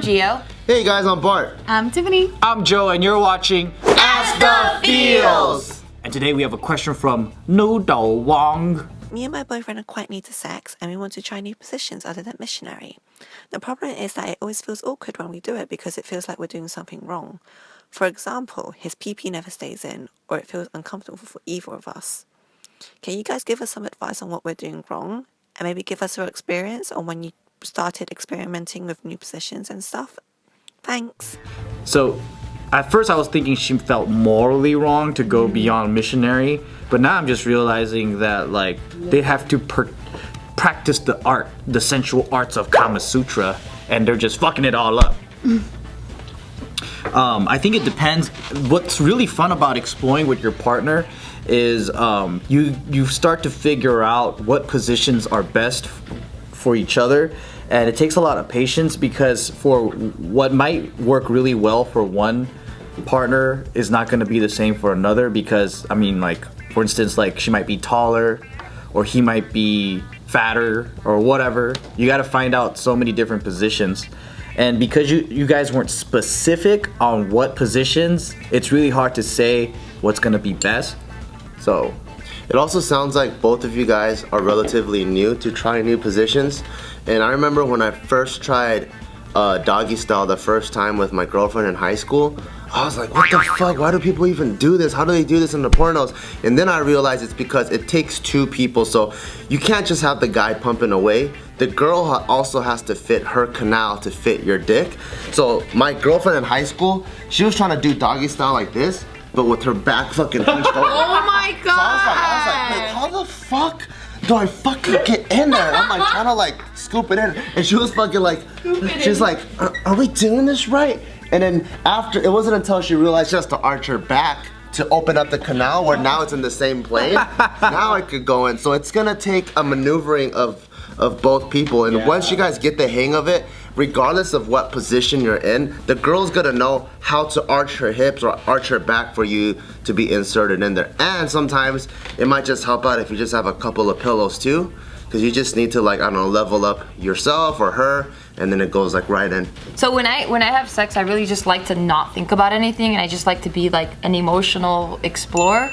I'm Gio. Hey guys, I'm Bart. I'm Tiffany. I'm Joe, and you're watching AskTheFeels. And today we have a question from Noodle Wong. Me and my boyfriend are quite new to sex and we want to try new positions other than missionary. The problem is that it always feels awkward when we do it because it feels like we're doing something wrong. For example, his pee-pee never stays in, or it feels uncomfortable for either of us. Can you guys give us some advice on what we're doing wrong? And maybe give us your experience on when you started experimenting with new positions and stuff? Thanks. So, at first I was thinking she felt morally wrong to go beyond missionary, but now I'm just realizing that like they have to practice the sensual arts of Kama Sutra, and they're just fucking it all up. I think it depends. What's really fun about exploring with your partner is you start to figure out what positions are best for each other, and it takes a lot of patience because for what might work really well for one partner is not going to be the same for another, because I mean, like, for instance, like she might be taller or he might be fatter or whatever. You got to find out so many different positions, and because you guys weren't specific on what positions, it's really hard to say what's going to be best. So it also sounds like both of you guys are relatively new to trying new positions. And I remember when I first tried doggy style the first time with my girlfriend in high school, I was like, what the fuck? Why do people even do this? How do they do this in the pornos? And then I realized it's because it takes two people. So you can't just have the guy pumping away. The girl also has to fit her canal to fit your dick. So my girlfriend in high school, she was trying to do doggy style like this, but with her back fucking hunched over. Oh my god! So I was like, wait, how the fuck do I fucking get in there? And I'm like trying to like scoop it in, and she was fucking like, she's like, are we doing this right? And then after, it wasn't until she realized she has to arch her back to open up the canal, where now it's in the same plane. Now I could go in. So it's gonna take a maneuvering of both people, and once you guys get the hang of it, regardless of what position you're in, the girl's gonna know how to arch her hips or arch her back for you to be inserted in there. And sometimes it might just help out if you just have a couple of pillows too, because you just need to, like, I don't know, level up yourself or her, and then it goes like right in. So when I have sex, I really just like to not think about anything, and I just like to be like an emotional explorer.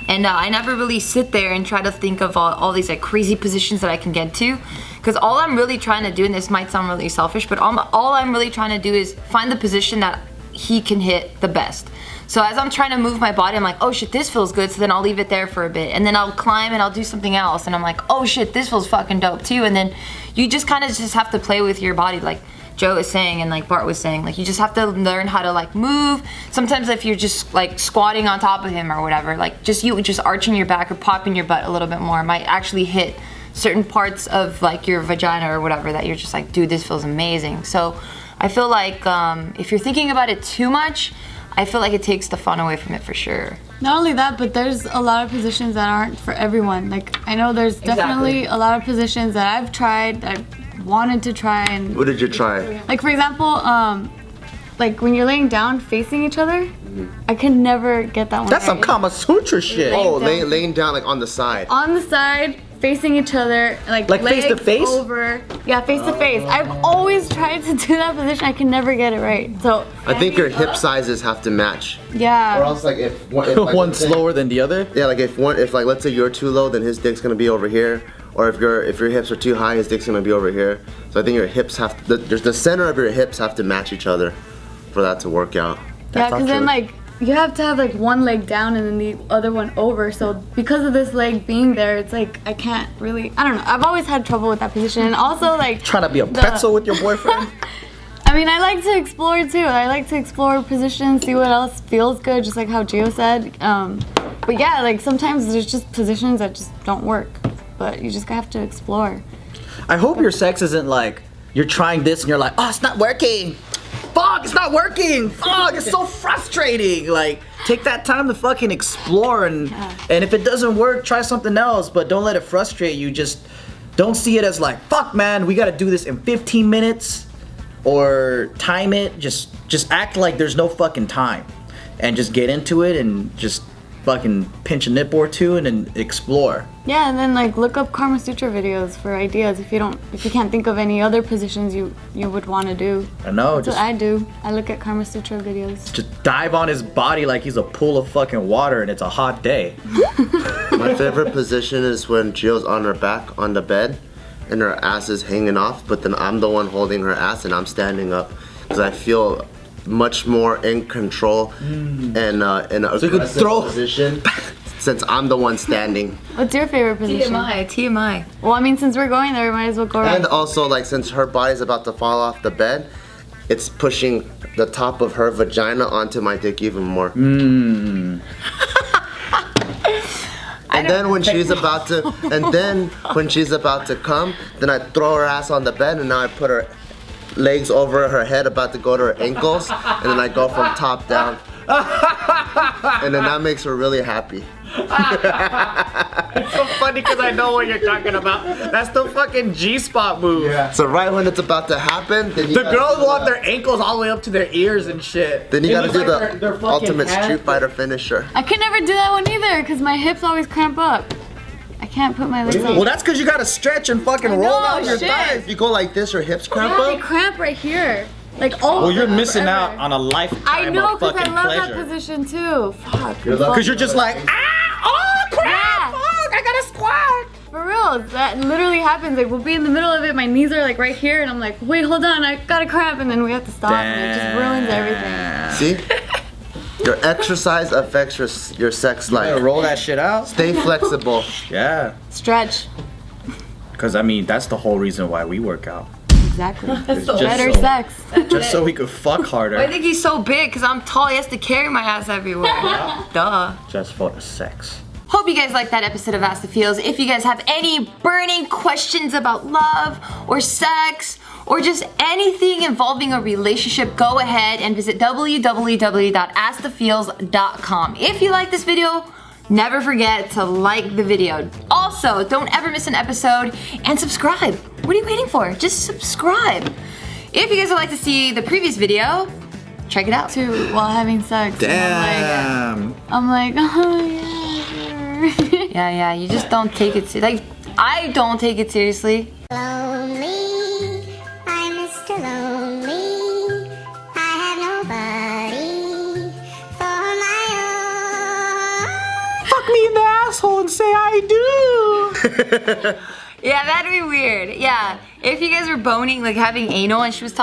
And I never really sit there and try to think of all these like crazy positions that I can get to, because all I'm really trying to do, and this might sound really selfish, but all I'm really trying to do is find the position that he can hit the best. So as I'm trying to move my body, I'm like, oh shit, this feels good, so then I'll leave it there for a bit, and then I'll climb and I'll do something else, and I'm like, oh shit, this feels fucking dope too. And then you just kind of just have to play with your body, like Joe is saying and like Bart was saying, like you just have to learn how to like move. Sometimes if you're just like squatting on top of him or whatever, like just arching your back or popping your butt a little bit more might actually hit certain parts of like your vagina or whatever that you're just like, dude, this feels amazing. So I feel like if you're thinking about it too much, I feel like it takes the fun away from it for sure. Not only that, but there's a lot of positions that aren't for everyone. Like, I know there's definitely a lot of positions that I've tried, that I've wanted to try. And What did you try? like, for example, like when you're laying down facing each other, I could never get that one That's some right. Kama Sutra shit. Oh, down. laying down like on the side. On the side, facing each other, like Like legs face to face? over. Yeah, face to face. I've always tried to do that position. I can never get it right. So I think your hip sizes have to match. yeah. Or else, like, if like, One's slower than the other. Yeah, like if like let's say you're too low, then his dick's gonna be over here. Or if your hips are too high, his dick's gonna be over here. So I think your hips have to, the center of your hips have to match each other for that to work out. Yeah, because then like you have to have like one leg down and then the other one over. So because of this leg being there, it's like I can't really. I don't know. I've always had trouble with that position, and also like Trying to be a pretzel with your boyfriend. I mean, I like to explore too. I like to explore positions, see what else feels good, just like how Gio said. But yeah, like sometimes there's just positions that just don't work, but you just have to explore. I hope your sex isn't like you're trying this and you're like, oh, it's not working. Fuck, it's not working. Fuck, it's so frustrating. Like, take that time to fucking explore, and if it doesn't work, try something else, but don't let it frustrate you. Just don't see it as like, fuck man, we gotta do this in 15 minutes or time it. Just act like there's no fucking time and just get into it and just fucking pinch a nipple or two and then explore. Yeah, and then like look up Kama Sutra videos for ideas if you can't think of any other positions you would want to do. I know, That's what I do. I look at Kama Sutra videos. just dive on his body like he's a pool of fucking water and it's a hot day. My favorite position is when Gio's on her back on the bed and her ass is hanging off, but then I'm the one holding her ass and I'm standing up because I feel much more in control and in an So you could aggressive throw- position since I'm the one standing. What's your favorite position? TMI. Well, I mean, since we're going there, we might as well go And around. also, like, since her body's about to fall off the bed, it's pushing the top of her vagina onto my dick even more. And then when she's about to, come, then I throw her ass on the bed, and now I put her legs over her head, about to go to her ankles, and then I go from top down. And then that makes her really happy. It's so funny because I know what you're talking about. That's the fucking G-spot move. So right when it's about to happen, then you The gotta girls do want the- their ankles all the way up to their ears and shit. Then you It gotta looks do like the their fucking ultimate hands- Street Fighter finisher. I can never do that one either because my hips always cramp up. I can't put my legs up. Well, that's because you gotta stretch and fucking I roll know, out your shit. thighs. If you go like this, your hips cramp Yeah, they up. cramp right here. Like all Well, you're forever. missing out on a lifetime I know of because I fucking love pleasure. that position too. Fuck. Because you're just like, oh crap, Yeah. fuck, I gotta squat. For real, that literally happens. Like we'll be in the middle of it, my knees are like right here, and I'm like, wait, hold on, I got a cramp, and then we have to stop, and it just ruins everything. See? Your exercise affects your sex Gotta life. roll that shit out. Stay flexible. Yeah. Stretch. Because I mean, that's the whole reason why we work out. Exactly. It's just Better so- sex. Just so we could fuck harder. I think he's so big because I'm tall. He has to carry my ass everywhere. Duh. Just for the sex. Hope you guys liked that episode of Ask the Feels. If you guys have any burning questions about love or sex or just anything involving a relationship, go ahead and visit www.askthefeels.com. If you like this video, never forget to like the video. Also, don't ever miss an episode and subscribe. What are you waiting for? Just subscribe. If you guys would like to see the previous video, check it out. Too while having sex. Damn. I'm like, oh yeah, sure. Yeah, you just don't take it like I don't take it seriously. Lonely, I'm Mr. Lonely. I have nobody for my own. Fuck me in the asshole and say I do. Yeah, that'd be weird. Yeah, if you guys were boning, like having anal and she was talking